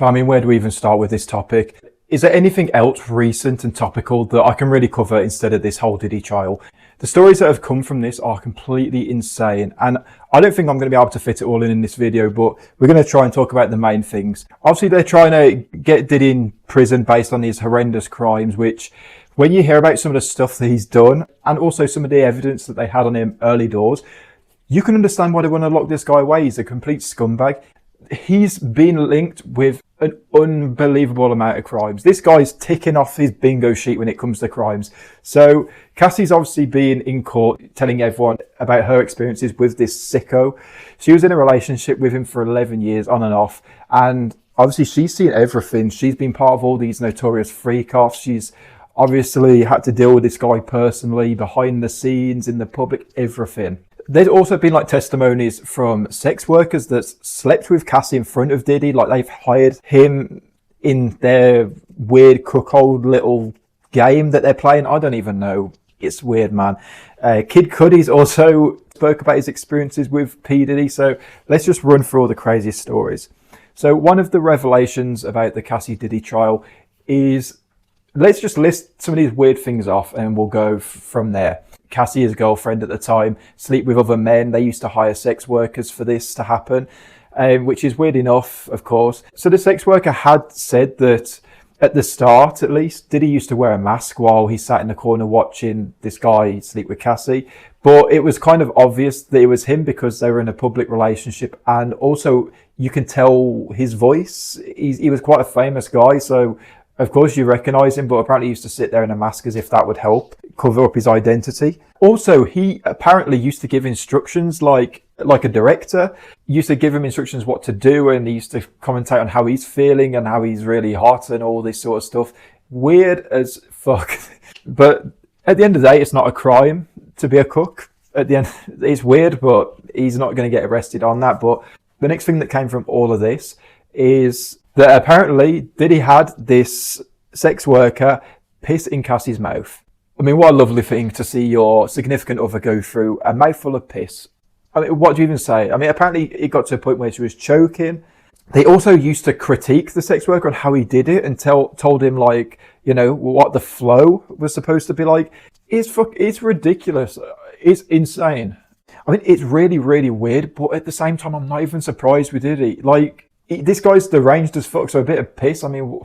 I mean, where do we even start with this topic? Is there anything else recent and topical that I can really cover instead of this whole Diddy trial? The stories that have come from this are completely insane, and I don't think I'm going to be able to fit it all in this video, but we're going to try and talk about the main things. Obviously, they're trying to get Diddy in prison based on his horrendous crimes, which, when you hear about some of the stuff that he's done, and also some of the evidence that they had on him early doors, you can understand why they want to lock this guy away. He's a complete scumbag. He's been linked with an unbelievable amount of crimes. This guy's ticking off his bingo sheet when it comes to crimes. So Cassie's obviously been in court telling everyone about her experiences with this sicko. She was in a relationship with him for 11 years on and off. And obviously she's seen everything. She's been part of all these notorious freak-offs. She's obviously had to deal with this guy personally, behind the scenes, in the public, everything. There's also been like testimonies from sex workers that slept with Cassie in front of Diddy. Like they've hired him in their weird cuckold little game that they're playing. I don't even know. It's weird, man. Kid Cudi's also spoke about his experiences with P. Diddy. So let's just run through all the craziest stories. So one of the revelations about the Cassie Diddy trial is, let's just list some of these weird things off and we'll go from there. Cassie, his girlfriend at the time, sleep with other men. They used to hire sex workers for this to happen, which is weird enough, of course. So the sex worker had said that at the start, at least, Diddy used to wear a mask while he sat in the corner watching this guy sleep with Cassie. But it was kind of obvious that it was him because they were in a public relationship. And also, you can tell his voice. He was quite a famous guy, so of course you recognise him, but apparently he used to sit there in a mask as if that would help cover up his identity. Also, he apparently used to give instructions like a director. He used to give him instructions what to do, and he used to commentate on how he's feeling and how he's really hot and all this sort of stuff. Weird as fuck. But at the end of the day, it's not a crime to be a cook. At the end, it's weird, but he's not going to get arrested on that. But the next thing that came from all of this is that apparently Diddy had this sex worker piss in Cassie's mouth. I mean, what a lovely thing to see your significant other go through a mouthful of piss. I mean, what do you even say? I mean, apparently it got to a point where she was choking. They also used to critique the sex worker on how he did it and told him, like, you know, what the flow was supposed to be like. It's ridiculous. It's insane. I mean, it's really, really weird, but at the same time, I'm not even surprised with Diddy. Like, this guy's deranged as fuck, so a bit of piss, I mean,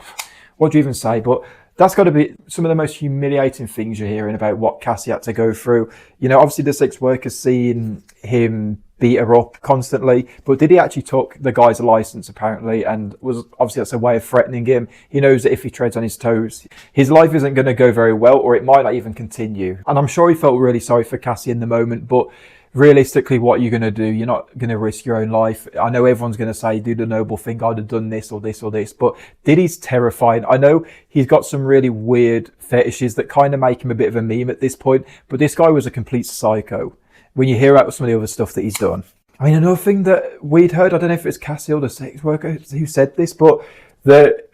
what do you even say? But that's got to be some of the most humiliating things you're hearing about what Cassie had to go through. You know, obviously the sex worker's seen him beat her up constantly, but Diddy actually took the guy's license apparently, and was obviously that's a way of threatening him. He knows that if he treads on his toes, his life isn't going to go very well, or it might not even continue. And I'm sure he felt really sorry for Cassie in the moment, but realistically, what you're going to do, you're not going to risk your own life. I know everyone's going to say, do the noble thing, I'd have done this or this or this, but Diddy's terrifying. I know he's got some really weird fetishes that kind of make him a bit of a meme at this point, but this guy was a complete psycho when you hear out some of the other stuff that he's done. I mean, another thing that we'd heard, I don't know if it was Cassie or the sex worker who said this, but that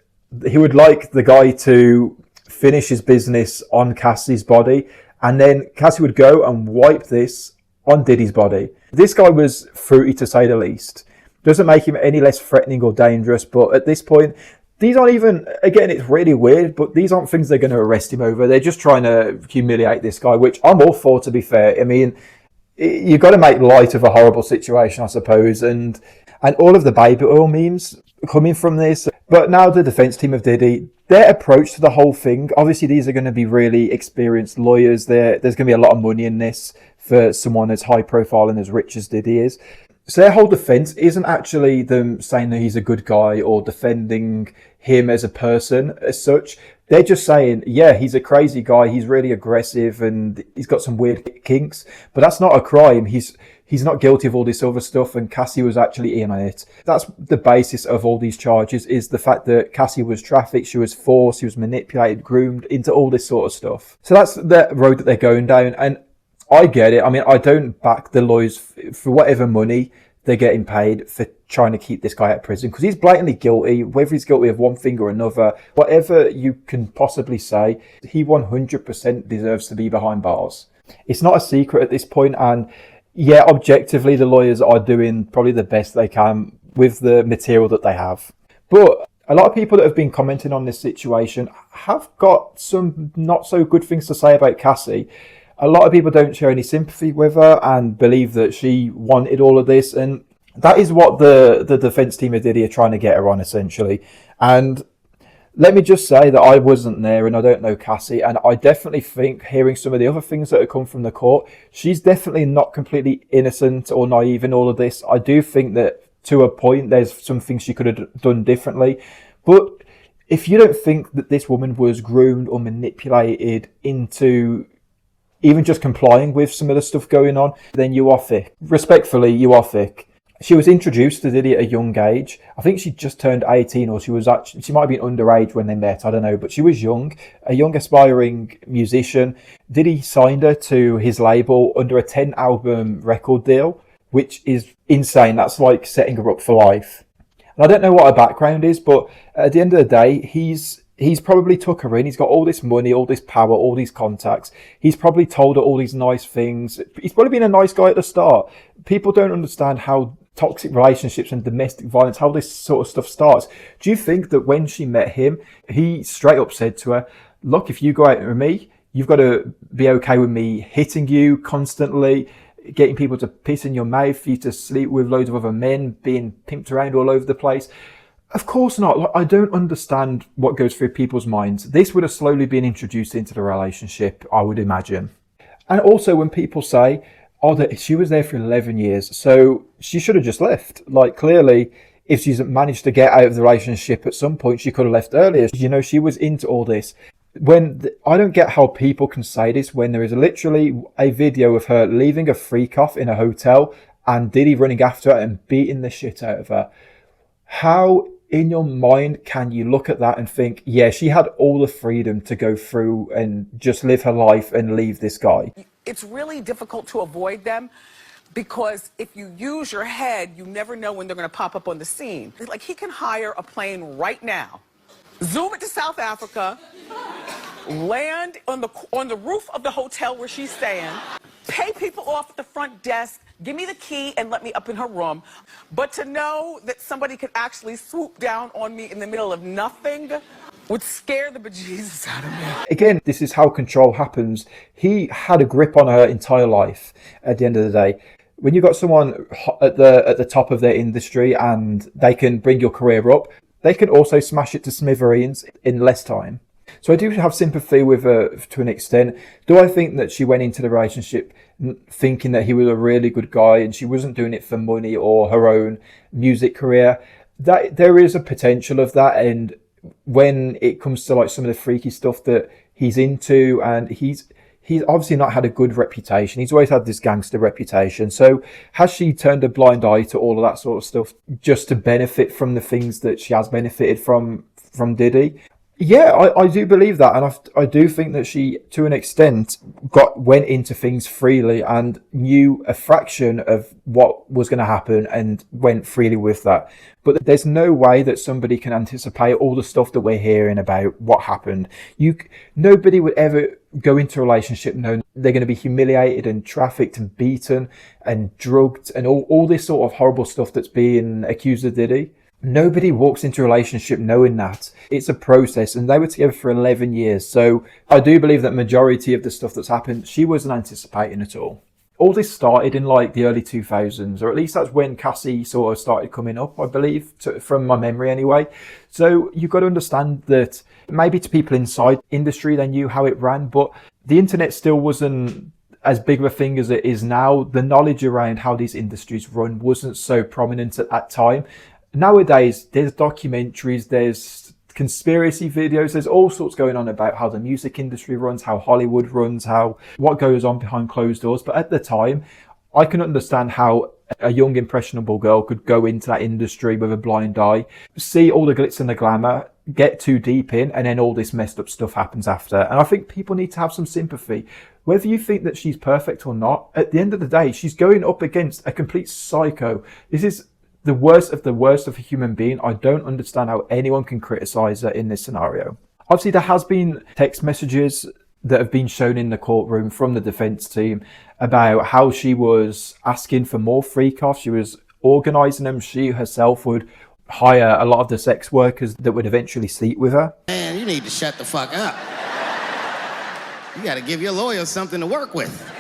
he would like the guy to finish his business on Cassie's body, and then Cassie would go and wipe this on Diddy's body. This guy was fruity to say the least. Doesn't make him any less threatening or dangerous, but at this point, these aren't even, again, it's really weird, but these aren't things they're going to arrest him over. They're just trying to humiliate this guy, which I'm all for, to be fair. I mean, you've got to make light of a horrible situation, I suppose, and all of the baby oil memes coming from this. But now the defense team of Diddy, their approach to the whole thing, obviously these are going to be really experienced lawyers. There's going to be a lot of money in this for someone as high profile and as rich as Diddy is. So their whole defense isn't actually them saying that he's a good guy or defending him as a person as such. They're just saying, yeah, he's a crazy guy. He's really aggressive and he's got some weird kinks, but that's not a crime. He's not guilty of all this other stuff, and Cassie was actually in on it. That's the basis of all these charges, is the fact that Cassie was trafficked, she was forced, she was manipulated, groomed into all this sort of stuff. So that's the road that they're going down, and I get it. I mean, I don't back the lawyers for whatever money they're getting paid for trying to keep this guy out of prison, because he's blatantly guilty. Whether he's guilty of one thing or another, whatever you can possibly say, he 100% deserves to be behind bars. It's not a secret at this point, and yeah, objectively, the lawyers are doing probably the best they can with the material that they have. But A lot of people that have been commenting on this situation have got some not so good things to say about Cassie. A lot of people don't share any sympathy with her and believe that she wanted all of this. And that is what the defence team of Diddy are trying to get her on, essentially. And let me just say that I wasn't there and I don't know Cassie. And I definitely think, hearing some of the other things that have come from the court, she's definitely not completely innocent or naive in all of this. I do think that to a point, there's some things she could have done differently. But if you don't think that this woman was groomed or manipulated into even just complying with some of the stuff going on, then you are thick. Respectfully, you are thick. She was introduced to Diddy at a young age. I think she just turned 18, or she might have been underage when they met, I don't know, but she was young, a young aspiring musician. Diddy signed her to his label under a 10-album record deal, which is insane. That's like setting her up for life. And I don't know what her background is, but at the end of the day, he's probably took her in. He's got all this money, all this power, all these contacts. He's probably told her all these nice things. He's probably been a nice guy at the start. People don't understand how toxic relationships and domestic violence, how this sort of stuff starts. Do you think that when she met him, he straight up said to her, look, if you go out with me, you've got to be okay with me hitting you constantly, getting people to piss in your mouth, for you to sleep with loads of other men, being pimped around all over the place? Of course not. Like, I don't understand what goes through people's minds. This would have slowly been introduced into the relationship, I would imagine. And also when people say, oh, that she was there for 11 years, so she should have just left. Like, clearly, if she's managed to get out of the relationship at some point, she could have left earlier. You know, she was into all this. I don't get how people can say this when there is literally a video of her leaving a freak off in a hotel and Diddy running after her and beating the shit out of her. How in your mind can you look at that and think, yeah, she had all the freedom to go through and just live her life and leave this guy? It's really difficult to avoid them because if you use your head, you never know when they're going to pop up on the scene. Like, he can hire a plane right now, zoom it to South Africa, land on the roof of the hotel where she's staying, pay people off at the front desk, give me the key and let me up in her room. But to know that somebody could actually swoop down on me in the middle of nothing would scare the bejesus out of me. Again, this is how control happens. He had a grip on her entire life at the end of the day. When you've got someone at the top of their industry and they can bring your career up, they can also smash it to smithereens in less time. So I do have sympathy with her to an extent. Do I think that she went into the relationship thinking that he was a really good guy and she wasn't doing it for money or her own music career? That there is a potential of that. And when it comes to like some of the freaky stuff that he's into, and he's obviously not had a good reputation. He's always had this gangster reputation. So has she turned a blind eye to all of that sort of stuff just to benefit from the things that she has benefited from Diddy? Yeah, I do believe that, and I do think that she, to an extent, went into things freely and knew a fraction of what was going to happen and went freely with that. But there's no way that somebody can anticipate all the stuff that we're hearing about what happened. Nobody would ever go into a relationship knowing they're going to be humiliated and trafficked and beaten and drugged and all this sort of horrible stuff that's being accused of Diddy. Nobody walks into a relationship knowing that. It's a process, and they were together for 11 years. So I do believe that majority of the stuff that's happened, she wasn't anticipating at all. All this started in like the early 2000s, or at least that's when Cassie sort of started coming up, I believe, from my memory anyway. So you've got to understand that maybe to people inside industry, they knew how it ran, but the internet still wasn't as big of a thing as it is now. The knowledge around how these industries run wasn't so prominent at that time. Nowadays, there's documentaries, there's conspiracy videos, there's all sorts going on about how the music industry runs, how Hollywood runs, what goes on behind closed doors. But at the time, I can understand how a young, impressionable girl could go into that industry with a blind eye, see all the glitz and the glamour, get too deep in, and then all this messed up stuff happens after. And I think people need to have some sympathy. Whether you think that she's perfect or not, at the end of the day, she's going up against a complete psycho. This is the worst of a human being. I don't understand how anyone can criticize her in this scenario. Obviously, there has been text messages that have been shown in the courtroom from the defense team about how she was asking for more freak offs. She was organizing them. She herself would hire a lot of the sex workers that would eventually sleep with her. Man, you need to shut the fuck up. You got to give your lawyer something to work with.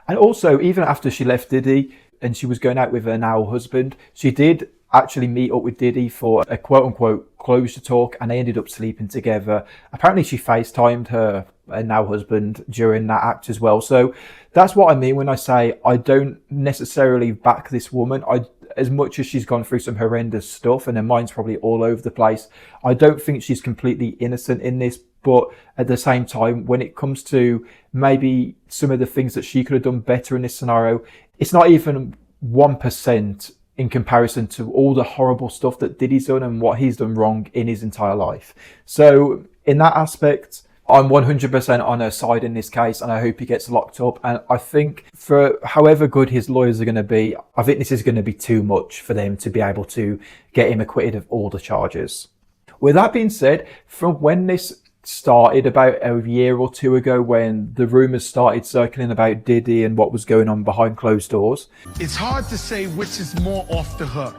And also, even after she left Diddy and she was going out with her now husband, she did actually meet up with Diddy for a quote-unquote closure talk, and they ended up sleeping together. Apparently she FaceTimed her now husband during that act as well. So that's what I mean when I say I don't necessarily back this woman. As much as she's gone through some horrendous stuff and her mind's probably all over the place, I don't think she's completely innocent in this. But at the same time, when it comes to maybe some of the things that she could have done better in this scenario, it's not even 1% in comparison to all the horrible stuff that Diddy's done and what he's done wrong in his entire life. So in that aspect, I'm 100% on her side in this case, and I hope he gets locked up. And I think for however good his lawyers are going to be, I think this is going to be too much for them to be able to get him acquitted of all the charges. With that being said, from when this started about a year or two ago, when the rumors started circling about Diddy and what was going on behind closed doors, it's hard to say which is more off the hook,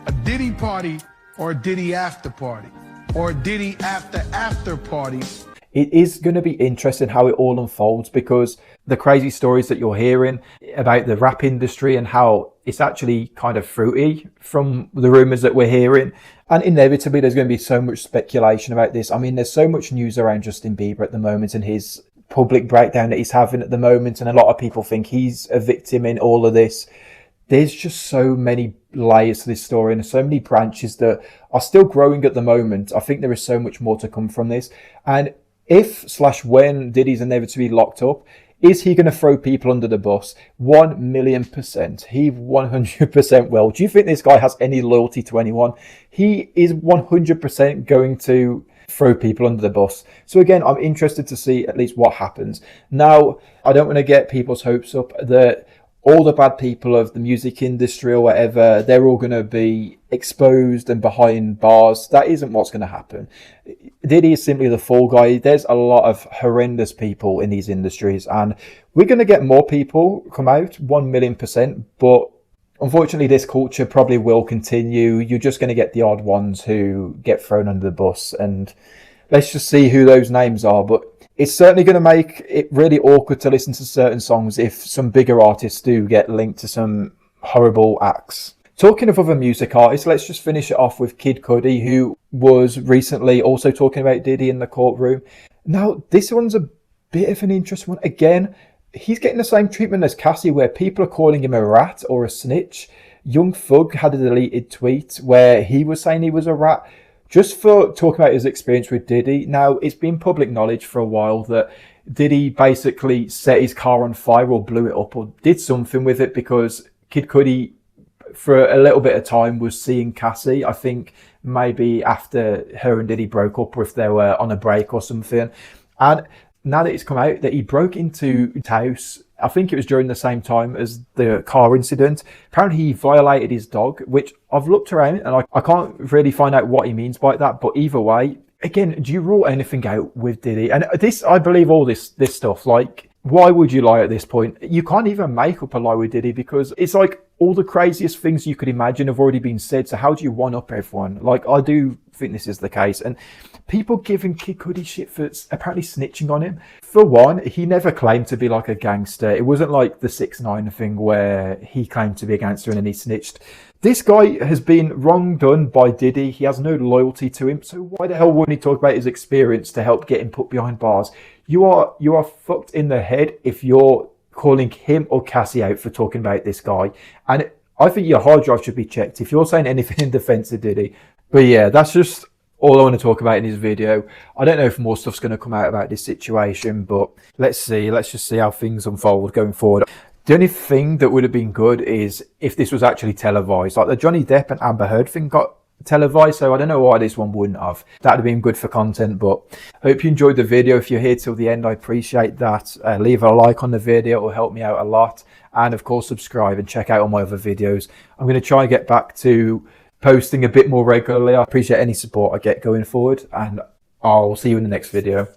a Diddy party or a Diddy after party, or a Diddy after party. It is going to be interesting how it all unfolds, because the crazy stories that you're hearing about the rap industry and how it's actually kind of fruity from the rumors that we're hearing. And inevitably, there's going to be so much speculation about this. I mean, there's so much news around Justin Bieber at the moment and his public breakdown that he's having at the moment. And a lot of people think he's a victim in all of this. There's just so many layers to this story and so many branches that are still growing at the moment. I think there is so much more to come from this. And if/when Diddy's inevitably locked up, is he going to throw people under the bus? 1,000,000%. He 100% will. Do you think this guy has any loyalty to anyone? He is 100% going to throw people under the bus. So again, I'm interested to see at least what happens. Now, I don't want to get people's hopes up that all the bad people of the music industry or whatever, they're all going to be exposed and behind bars. That isn't what's going to happen. Diddy is simply the fall guy. There's a lot of horrendous people in these industries, and we're going to get more people come out, 1,000,000%. But unfortunately, this culture probably will continue. You're just going to get the odd ones who get thrown under the bus, and let's just see who those names are. But it's certainly going to make it really awkward to listen to certain songs if some bigger artists do get linked to some horrible acts. Talking of other music artists, let's just finish it off with Kid Cudi, who was recently also talking about Diddy in the courtroom. Now, this one's a bit of an interesting one. Again, he's getting the same treatment as Cassie, where people are calling him a rat or a snitch. Young Thug had a deleted tweet where he was saying he was a rat, just for talking about his experience with Diddy. Now, it's been public knowledge for a while that Diddy basically set his car on fire or blew it up or did something with it because Kid Cudi, for a little bit of time, was seeing Cassie. I think maybe after her and Diddy broke up, or if they were on a break or something. And now that it's come out that he broke into his house, I think it was during the same time as the car incident. Apparently he violated his dog, which I've looked around and I can't really find out what he means by that. But either way, again, do you rule anything out with Diddy? And this, I believe all this stuff, like, why would you lie at this point? You can't even make up a lie with Diddy, because it's like all the craziest things you could imagine have already been said. So how do you one up everyone? Like, I do think this is the case. And people giving Kid Cudi shit for apparently snitching on him. For one, he never claimed to be like a gangster. It wasn't like the 6ix9ine thing where he claimed to be a gangster and then he snitched. This guy has been wrong done by Diddy. He has no loyalty to him. So why the hell wouldn't he talk about his experience to help get him put behind bars? You are fucked in the head if you're calling him or Cassie out for talking about this guy. And I think your hard drive should be checked if you're saying anything in defense of Diddy. But yeah, that's just all I want to talk about in this video. I don't know if more stuff's going to come out about this situation, but let's see. Let's just see how things unfold going forward. The only thing that would have been good is if this was actually televised. Like the Johnny Depp and Amber Heard thing got televised, so I don't know why this one wouldn't have. That would have been good for content. But I hope you enjoyed the video. If you're here till the end, I appreciate that. Leave a like on the video, it will help me out a lot. And of course, subscribe and check out all my other videos. I'm going to try and get back to posting a bit more regularly. I appreciate any support I get going forward, and I'll see you in the next video.